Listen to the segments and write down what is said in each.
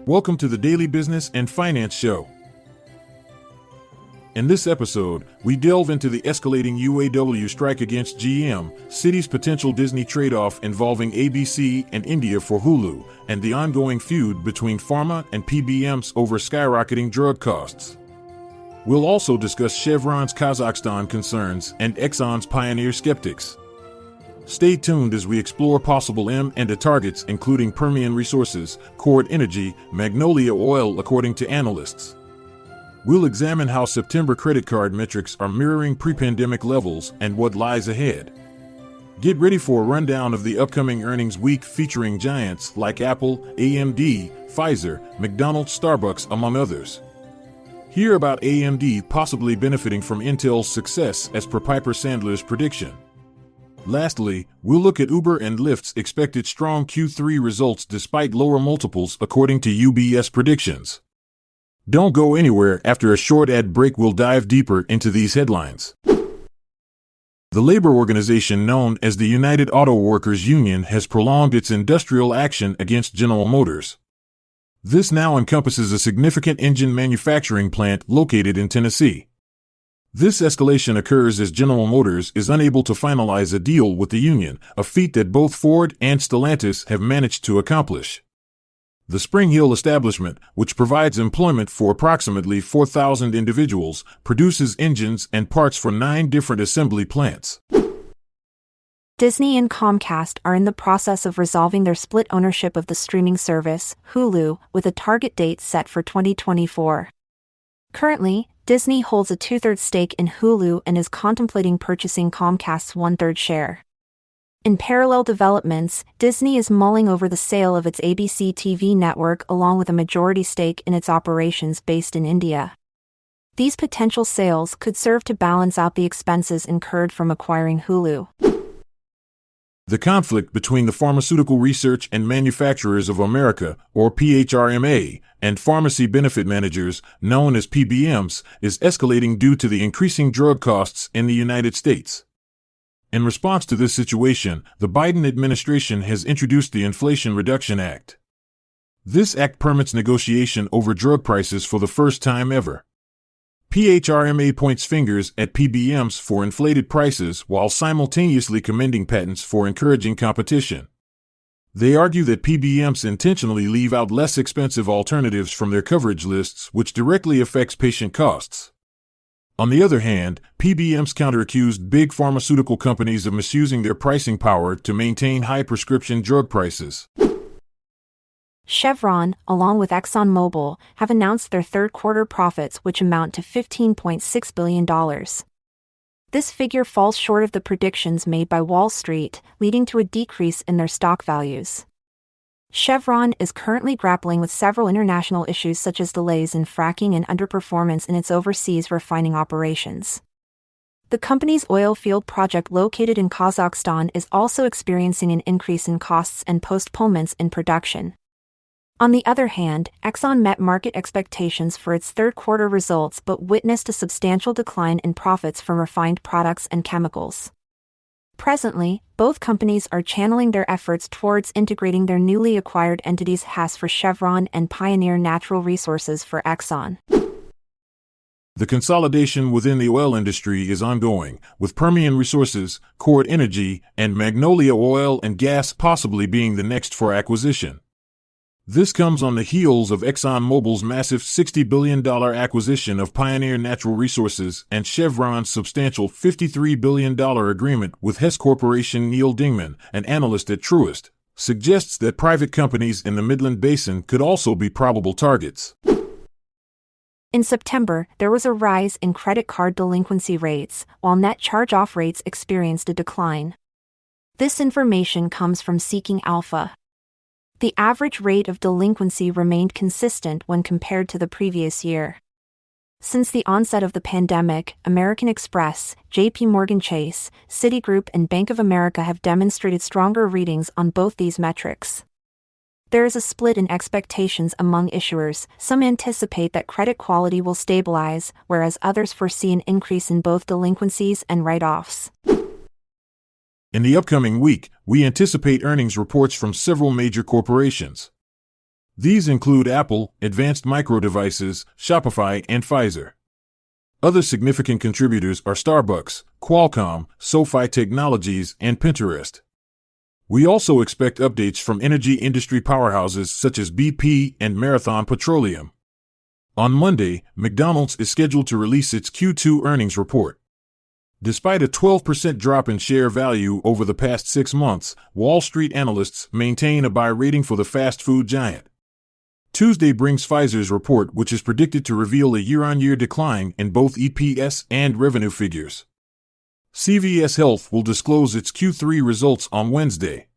Welcome to the Daily Business and Finance Show. In this episode, we delve into the escalating UAW strike against GM, Citi's potential Disney trade-off involving ABC and India for Hulu, and the ongoing feud between pharma and PBMs over skyrocketing drug costs. We'll also discuss Chevron's Kazakhstan concerns and Exxon's Pioneer skeptics. Stay tuned as we explore possible M&A targets including Permian Resources, Chord Energy, Magnolia Oil according to analysts. We'll examine how September credit card metrics are mirroring pre-pandemic levels and what lies ahead. Get ready for a rundown of the upcoming earnings week featuring giants like Apple, AMD, Pfizer, McDonald's, Starbucks, among others. Hear about AMD possibly benefiting from Intel's success as per Piper Sandler's prediction. Lastly, we'll look at Uber and Lyft's expected strong Q3 results despite lower multiples according to UBS predictions. Don't go anywhere. After a short ad break, we'll dive deeper into these headlines. The labor organization known as the United Auto Workers Union has prolonged its industrial action against General Motors. This now encompasses a significant engine manufacturing plant located in Tennessee. This escalation occurs as General Motors is unable to finalize a deal with the union, a feat that both Ford and Stellantis have managed to accomplish. The Spring Hill establishment, which provides employment for approximately 4,000 individuals, produces engines and parts for 9 different assembly plants. Disney and Comcast are in the process of resolving their split ownership of the streaming service, Hulu, with a target date set for 2024. Currently, Disney holds a 2/3 stake in Hulu and is contemplating purchasing Comcast's 1/3 share. In parallel developments, Disney is mulling over the sale of its ABC TV network along with a majority stake in its operations based in India. These potential sales could serve to balance out the expenses incurred from acquiring Hulu. The conflict between the Pharmaceutical Research and Manufacturers of America, or PHRMA, and pharmacy benefit managers, known as PBMs, is escalating due to the increasing drug costs in the United States. In response to this situation, the Biden administration has introduced the Inflation Reduction Act. This act permits negotiation over drug prices for the first time ever. PHRMA points fingers at PBMs for inflated prices while simultaneously commending patents for encouraging competition. They argue that PBMs intentionally leave out less expensive alternatives from their coverage lists, which directly affects patient costs. On the other hand, PBMs counter-accused big pharmaceutical companies of misusing their pricing power to maintain high prescription drug prices. Chevron, along with ExxonMobil, have announced their third-quarter profits, which amount to $15.6 billion. This figure falls short of the predictions made by Wall Street, leading to a decrease in their stock values. Chevron is currently grappling with several international issues such as delays in fracking and underperformance in its overseas refining operations. The company's oil field project located in Kazakhstan is also experiencing an increase in costs and postponements in production. On the other hand, Exxon met market expectations for its third-quarter results but witnessed a substantial decline in profits from refined products and chemicals. Presently, both companies are channeling their efforts towards integrating their newly acquired entities Hess for Chevron and Pioneer Natural Resources for Exxon. The consolidation within the oil industry is ongoing, with Permian Resources, Chord Energy, and Magnolia Oil and Gas possibly being the next for acquisition. This comes on the heels of ExxonMobil's massive $60 billion acquisition of Pioneer Natural Resources and Chevron's substantial $53 billion agreement with Hess Corporation. Neil Dingman, an analyst at Truist, suggests that private companies in the Midland Basin could also be probable targets. In September, there was a rise in credit card delinquency rates, while net charge-off rates experienced a decline. This information comes from Seeking Alpha. The average rate of delinquency remained consistent when compared to the previous year. Since the onset of the pandemic, American Express, J.P. Morgan Chase, Citigroup and Bank of America have demonstrated stronger readings on both these metrics. There is a split in expectations among issuers. Some anticipate that credit quality will stabilize, whereas others foresee an increase in both delinquencies and write-offs. In the upcoming week, we anticipate earnings reports from several major corporations. These include Apple, Advanced Micro Devices, Shopify, and Pfizer. Other significant contributors are Starbucks, Qualcomm, SoFi Technologies, and Pinterest. We also expect updates from energy industry powerhouses such as BP and Marathon Petroleum. On Monday, McDonald's is scheduled to release its Q2 earnings report. Despite a 12% drop in share value over the past 6 months, Wall Street analysts maintain a buy rating for the fast food giant. Tuesday brings Pfizer's report, which is predicted to reveal a year-on-year decline in both EPS and revenue figures. CVS Health will disclose its Q3 results on Wednesday.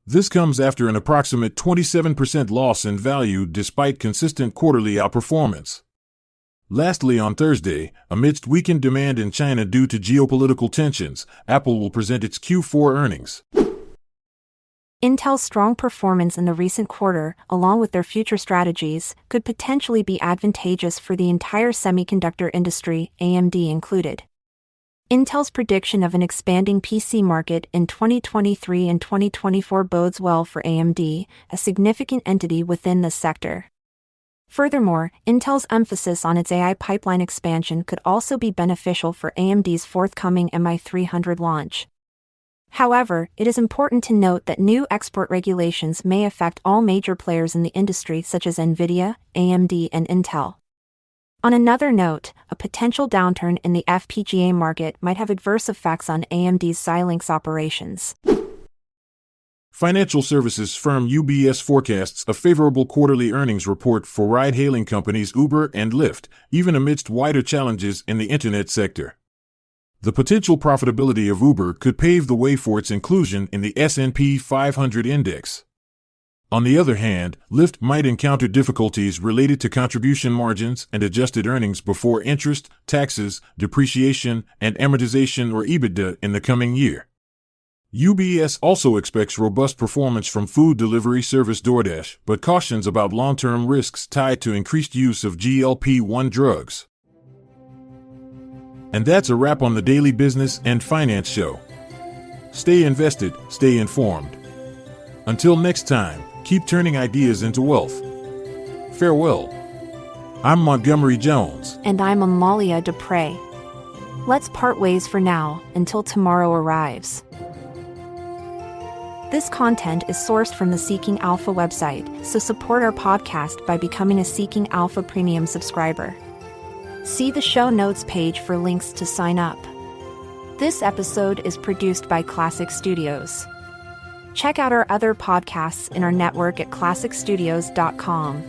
This comes after an approximate 27% loss in value despite consistent quarterly outperformance. Lastly, on Thursday, amidst weakened demand in China due to geopolitical tensions, Apple will present its Q4 earnings. Intel's strong performance in the recent quarter, along with their future strategies, could potentially be advantageous for the entire semiconductor industry, AMD included. Intel's prediction of an expanding PC market in 2023 and 2024 bodes well for AMD, a significant entity within this sector. Furthermore, Intel's emphasis on its AI pipeline expansion could also be beneficial for AMD's forthcoming MI300 launch. However, it is important to note that new export regulations may affect all major players in the industry such as NVIDIA, AMD, and Intel. On another note, a potential downturn in the FPGA market might have adverse effects on AMD's Xilinx operations. Financial services firm UBS forecasts a favorable quarterly earnings report for ride-hailing companies Uber and Lyft, even amidst wider challenges in the internet sector. The potential profitability of Uber could pave the way for its inclusion in the S&P 500 index. On the other hand, Lyft might encounter difficulties related to contribution margins and adjusted earnings before interest, taxes, depreciation, and amortization or EBITDA in the coming year. UBS also expects robust performance from food delivery service DoorDash, but cautions about long-term risks tied to increased use of GLP-1 drugs. And that's a wrap on the Daily Business and Finance Show. Stay invested, stay informed. Until next time, keep turning ideas into wealth. Farewell. I'm Montgomery Jones. And I'm Amalia Dupre. Let's part ways for now, until tomorrow arrives. This content is sourced from the Seeking Alpha website, so support our podcast by becoming a Seeking Alpha Premium subscriber. See the show notes page for links to sign up. This episode is produced by Classic Studios. Check out our other podcasts in our network at classicstudios.com.